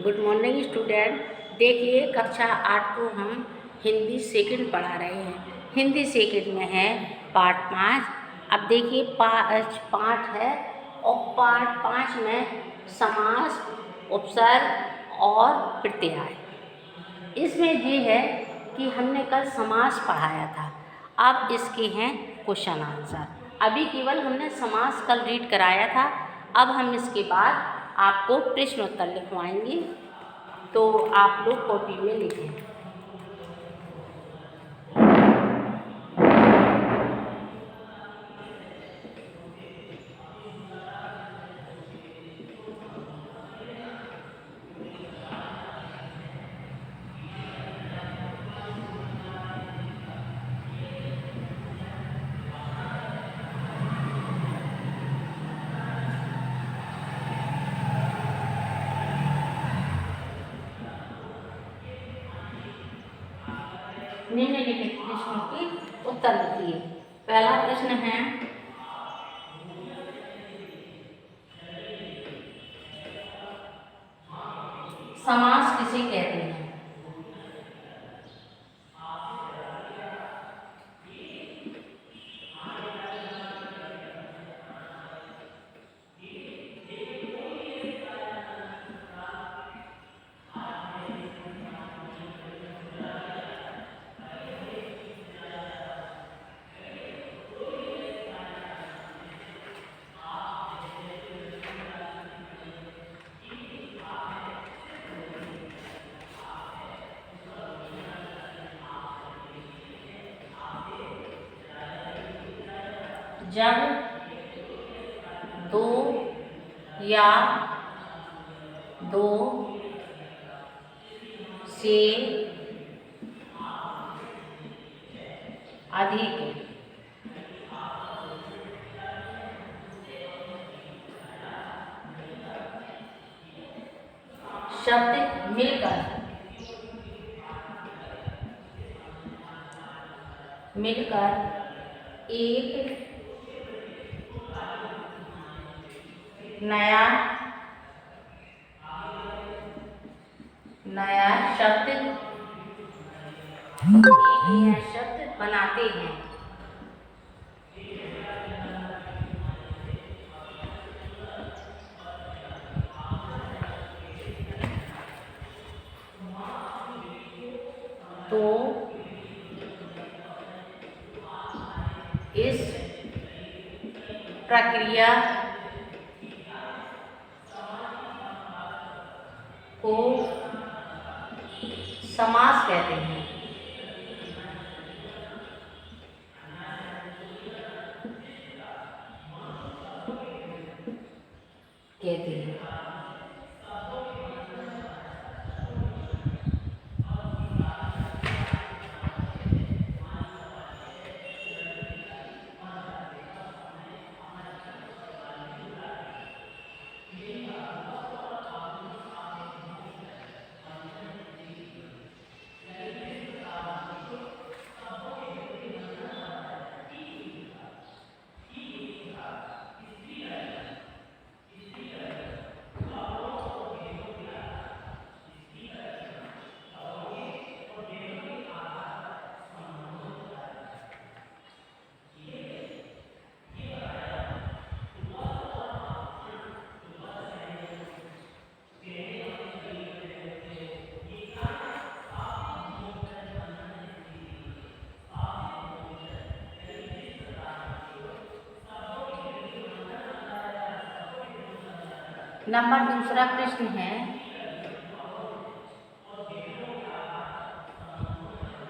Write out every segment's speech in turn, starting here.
Good morning student. देखिए कक्षा 8 को हम हिंदी सेकंड पढ़ा रहे हैं। हिंदी सेकंड में है पाठ 5। अब देखिए पाठ है और पाठ 5 में समास, उपसर्ग और प्रत्यय। इसमें ये है कि हमने कल समास पढ़ाया था। अब इसके हैं क्वेश्चन आंसर। अभी केवल हमने समास कल रीड कराया था। अब हम इसके बाद आपको प्रश्न उत्तर लिखवाएंगे, तो आप लोग कॉपी में लिखें। निम्नलिखित प्रश्नों के उत्तर लिखिए। पहला प्रश्न है, समास किसे कहते हैं? जब दो या दो से अधिक शब्द मिलकर एक नया शब्द बनाते हैं, तो इस प्रक्रिया को समास कहते हैं। नंबर दूसरा प्रश्न है,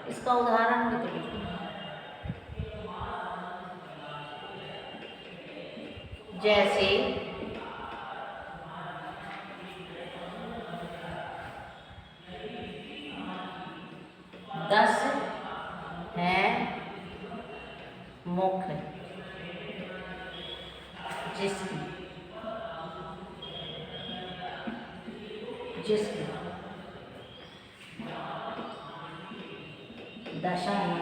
इसका उदाहरण भी तो लिखिए। जैसे 10 है मुख जिसकी दशा है।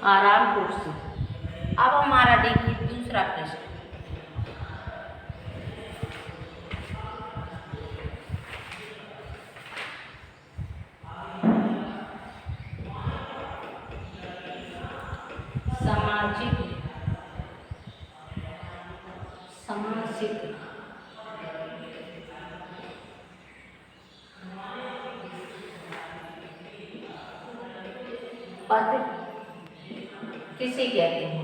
आराम कुर्सी। अब हमारा देखिए दूसरा प्रश्न, सामाजिक सामाजिक पद किसे कहते हैं?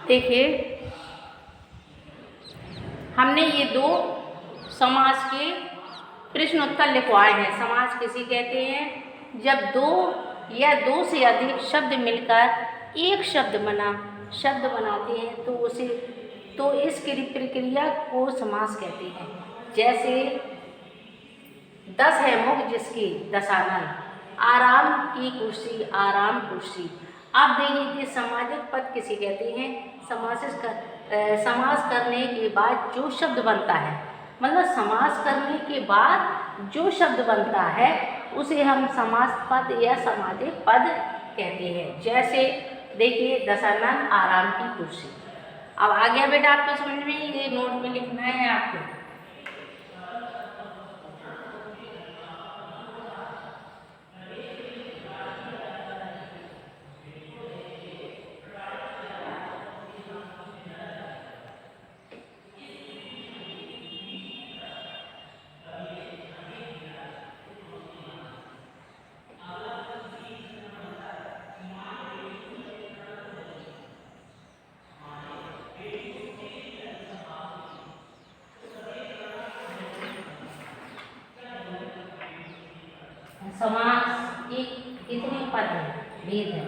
देखिए हमने ये दो समास के प्रश्न उत्तर लिखवाए हैं। समास किसे कहते हैं? जब दो या दो से अधिक शब्द मिलकर एक शब्द बनाते हैं तो इस प्रक्रिया को समास कहते हैं। जैसे 10 है मुख जिसके दशानन, आराम की कुर्सी आराम कुर्सी। आप देखिए कि सामाजिक पद किसे कहते हैं? समास करने के बाद जो शब्द बनता है, मतलब समास करने के बाद जो शब्द बनता है उसे हम समास पद या सामाजिक पद कहते हैं। जैसे देखिए दशानन आराम की कुर्सी। अब आ गया बेटा आपको समझ में? ये नोट में लिखना है आपको। समास के कितने पद हैं, भेद है?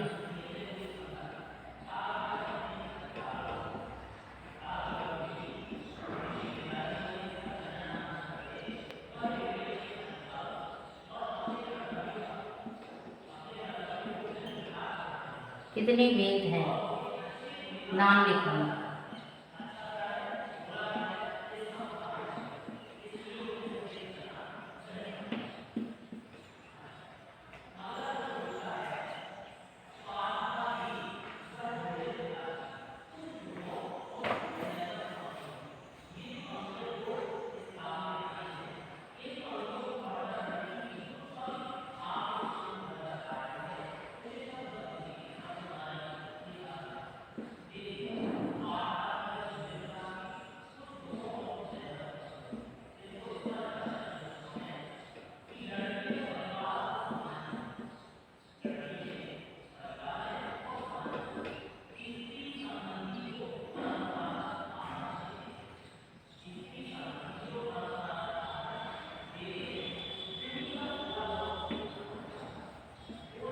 कितने भेद हैं? नाम लिखो।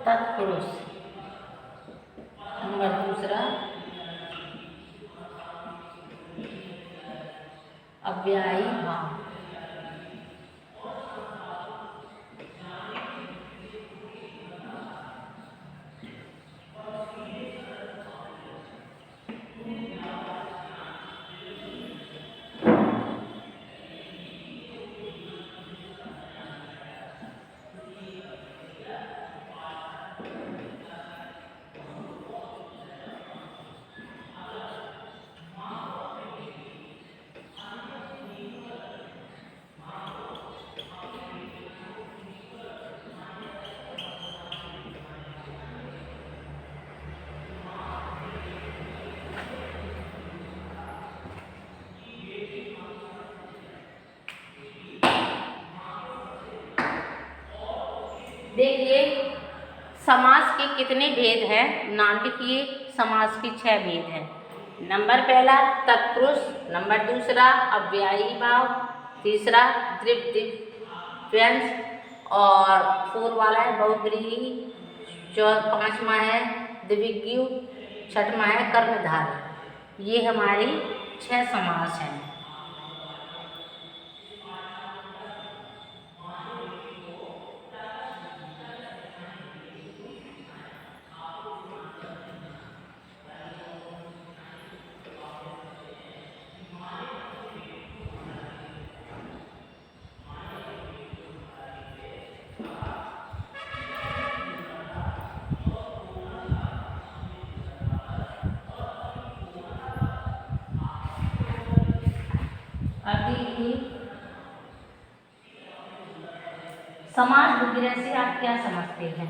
तत्पुरुष। नंबर दूसरा अव्ययी भाव। देखिए समास के कितने भेद हैं, नाम लिखिए। समास के 6 भेद हैं। नंबर पहला तत्पुरुष, नंबर दूसरा अव्ययी भाव, तीसरा द्वित्व व्यंज और 4 वाला है बहुब्रीहि, 5वां है द्विगु, 6वां है कर्मधारय। ये हमारी 6 समास हैं। समास विग्रह से आप क्या समझते हैं?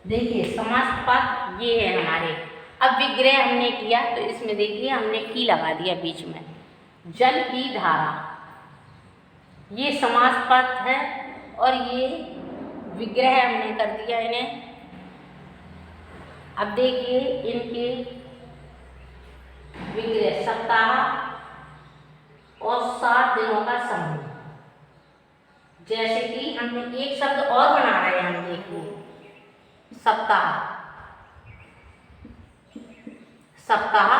देखिए समास पद ये है हमारे। अब विग्रह हमने किया तो इसमें देखिए हमने की लगा दिया बीच में, जल की धारा, ये समास पद है और ये विग्रह हमने कर दिया इन्हें। अब देखिए इनके विग्रह, सप्ताह और 7 दिनों का समूह। जैसे कि हमने एक शब्द और बना रहे हैं, हम देखिए सप्ताह, सप्ताह।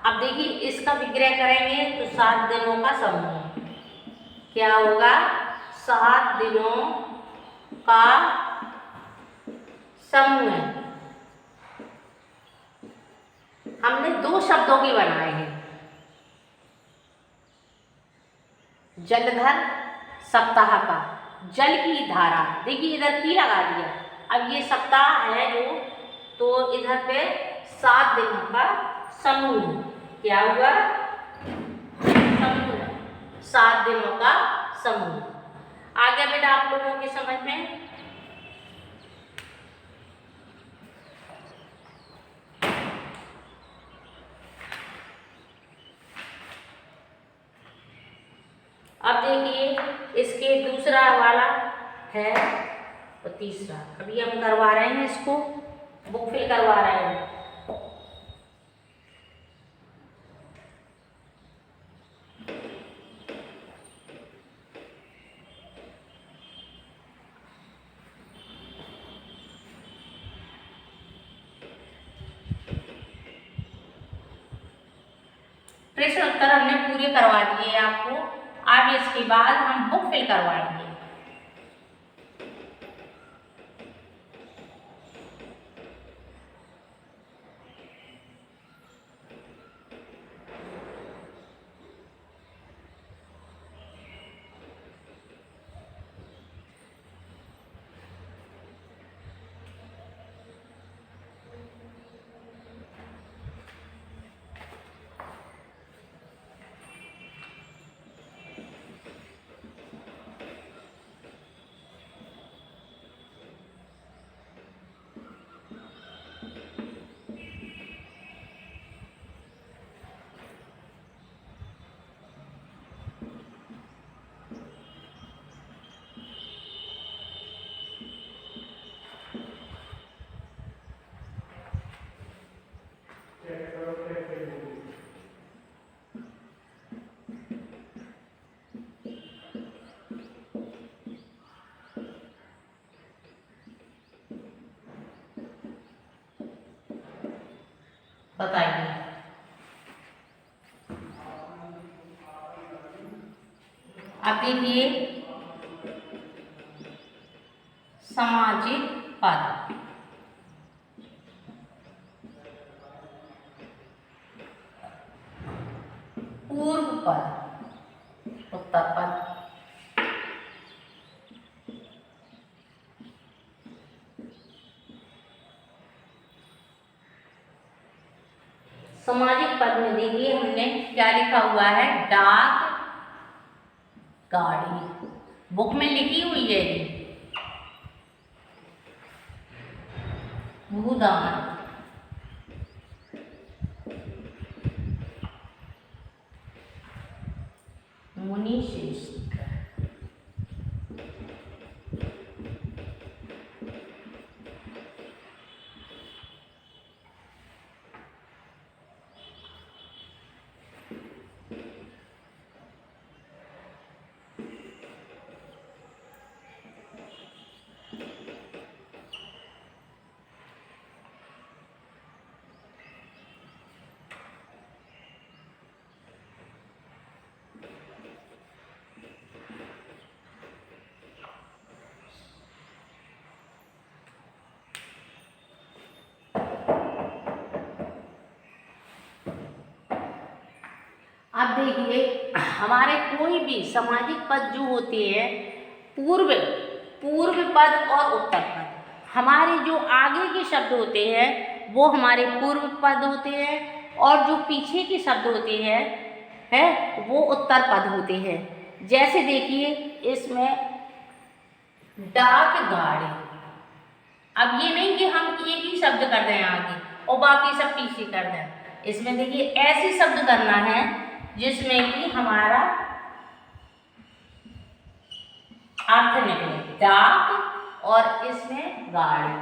अब देखिए इसका विग्रह करेंगे तो 7 दिनों का समूह क्या होगा, 7 दिनों का समूह। हमने 2 शब्दों के बनाए हैं, जलधर सप्ताह का, जल की धारा, देखिए इधर की लगा दिया। अब ये सप्ताह है जो, तो इधर पे 7 दिनों का समूह क्या हुआ, समूह, 7 दिनों का समूह। आ गया बेटा आप लोगों की समझ में। अब देखिए इसके दूसरा वाला है और तीसरा, अभी हम करवा रहे हैं इसको, बुक फिल करवा रहे हैं। प्रश्न उत्तर हमने पूरे करवा दिए आपको, अब इसके बाद हम बुक फिल करवाएंगे। बताइए। अब देखिए सामाजिक पद, पूर्व पद, उत्तर पद, सामाजिक पद में देखिए हमने क्या लिखा हुआ है, डाक गाड़ी, बुक में लिखी हुई है भूदान, मुनिशिष्ट, अब देखिए हमारे कोई भी सामाजिक पद जो होते हैं, पूर्व पूर्व पद और उत्तर पद, हमारे जो आगे के शब्द होते हैं वो हमारे पूर्व पद होते हैं और जो पीछे के शब्द होते हैं वो उत्तर पद होते हैं। जैसे देखिए इसमें डाक गाड़ी, अब ये नहीं कि हम एक ही शब्द कर दें आगे और बाकी सब पीछे कर दें। इसमें देखिए ऐसे शब्द करना है जिसमें कि हमारा अर्थ निकले, डाक और इसमें गाड़ी।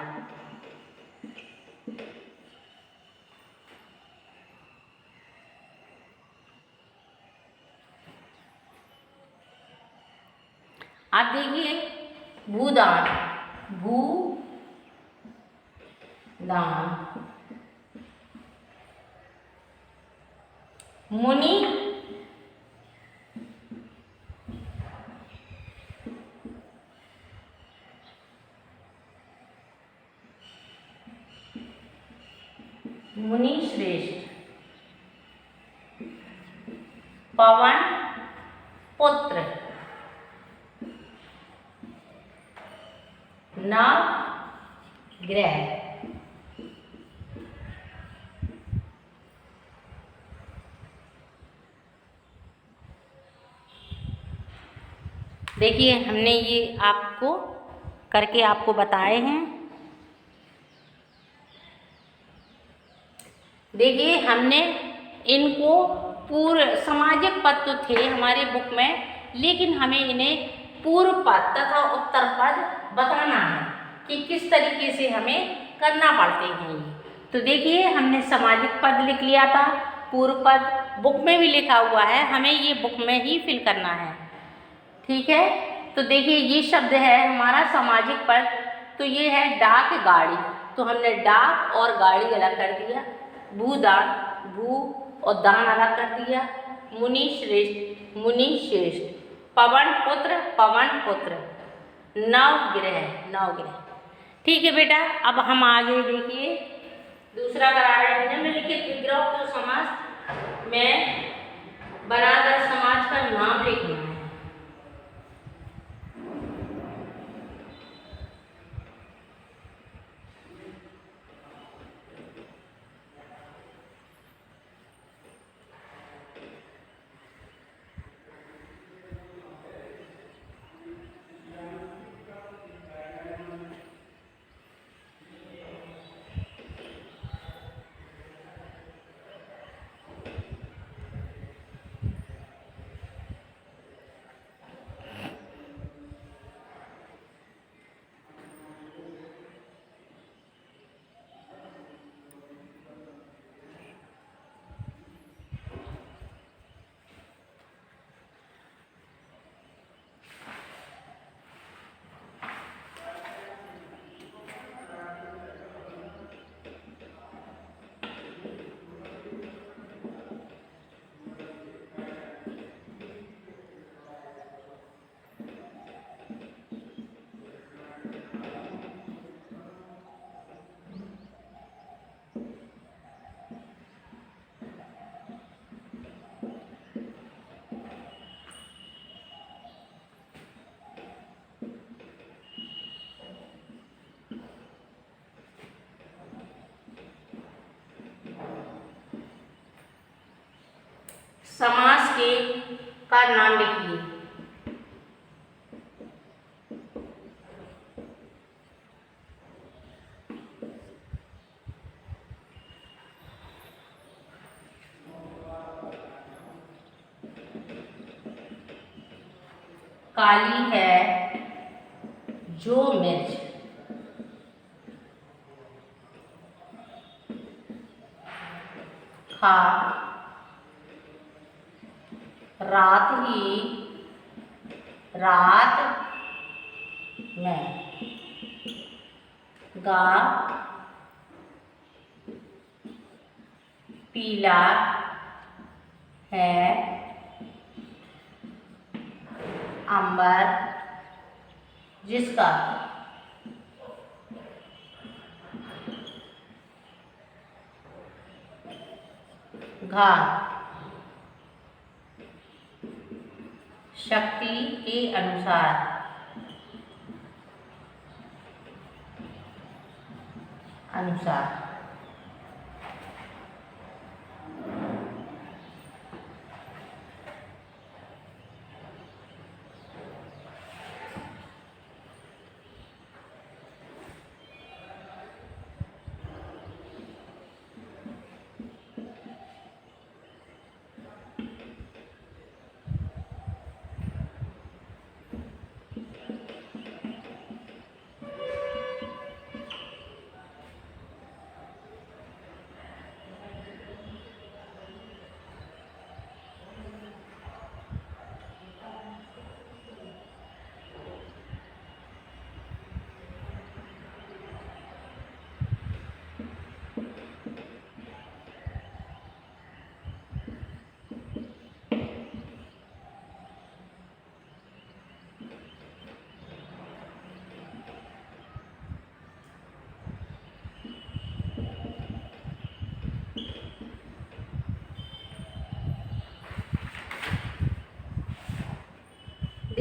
आप देखिए भूदान, भूदान, मुनि, मुनि श्रेष्ठ, पवन पुत्र, नव ग्रह। देखिए हमने ये आपको करके आपको बताए हैं। देखिए हमने इनको पूर्व सामाजिक पद तो थे हमारे बुक में, लेकिन हमें इन्हें पूर्व पद तथा उत्तर पद बताना है कि किस तरीके से हमें करना पड़ते हैं ये। तो देखिए हमने सामाजिक पद लिख लिया था, पूर्व पद बुक में भी लिखा हुआ है, हमें ये बुक में ही फिल करना है। ठीक है, तो देखिए ये शब्द है हमारा सामाजिक पद, तो ये है डाक गाड़ी, तो हमने डाक और गाड़ी अलग कर दिया। भूदान, भू और दान अलग कर दिया। मुनि श्रेष्ठ, मुनि श्रेष्ठ, पवन पुत्र, पवन पुत्र, नवग्रह, नवग्रह। ठीक है बेटा, अब हम आगे देखिए दूसरा करा रहे हैं। निम्नलिखित विग्रह समास में बनाकर समाज का नाम लिखना है। समास के का नाम लिखिए। काली है जो मिर्च, खा रात ही रात में, गा पीला है अंबर जिसका, घा शक्ति के अनुसार, अनुसार।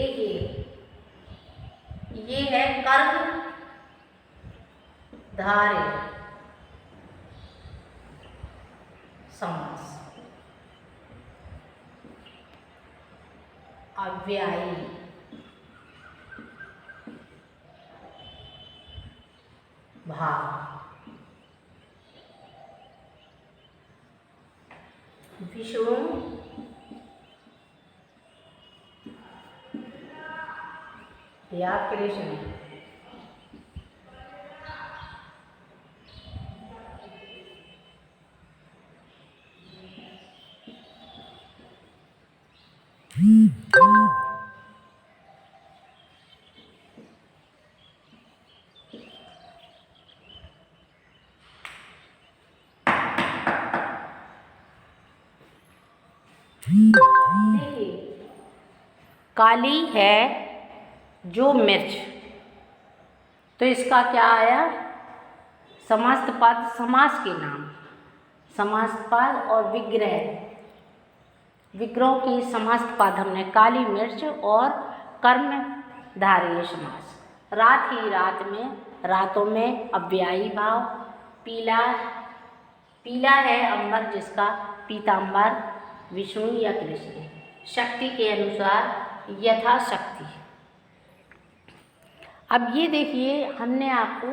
देखिए ये है कर्म धारय समास, अव्ययी भाव, विष्णु या कृष्ण, देखिए काली है जो मिर्च, तो इसका क्या आया, समस्त पद समास के नाम, समस्त पद और विग्रह, विग्रहों की समस्त पद हमने काली मिर्च और कर्म धारय समास। रात ही रात में, रातों में अव्ययी भाव, पीला, पीला है अंबर जिसका पीतांबर विष्णु या कृष्ण, शक्ति के अनुसार यथाशक्ति। अब ये देखिए हमने आपको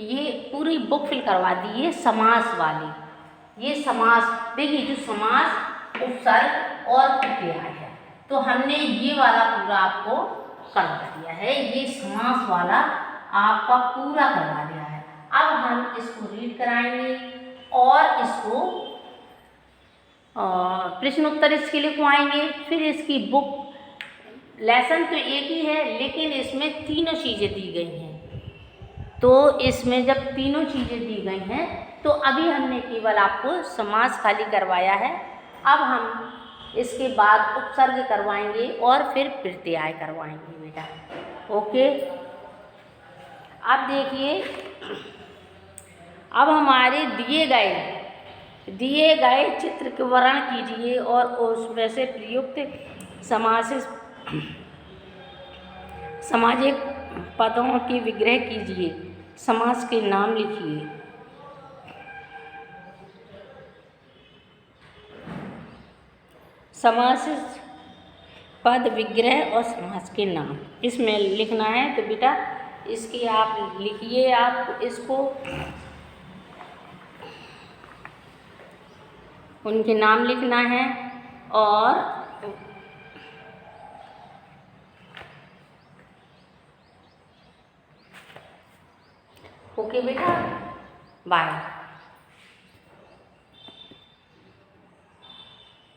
ये पूरी बुक फिल करवा दी है समास वाली। ये समास देखिए, जो समास उपसर्ग और प्रत्यय है, तो हमने ये वाला पूरा आपको करवा दिया है, ये समास वाला आपका पूरा करवा दिया है। अब हम इसको रीड कराएंगे और इसको प्रश्न उत्तर इसके लिखवाएंगे। फिर इसकी बुक, लेसन तो एक ही है लेकिन इसमें तीनों चीज़ें दी गई हैं, तो इसमें जब तीनों चीज़ें दी गई हैं तो अभी हमने केवल आपको समास खाली करवाया है। अब हम इसके बाद उपसर्ग करवाएंगे और फिर प्रत्यय करवाएंगे बेटा, ओके। अब देखिए, अब हमारे दिए गए चित्र के वर्णन कीजिए और उसमें से प्रयुक्त सामाजिक पदों की विग्रह कीजिए, समास के नाम लिखिए। समास पद विग्रह और समास के नाम इसमें लिखना है, तो बेटा इसकी आप लिखिए, आप इसको उनके नाम लिखना है और ओके बेटा, बाय।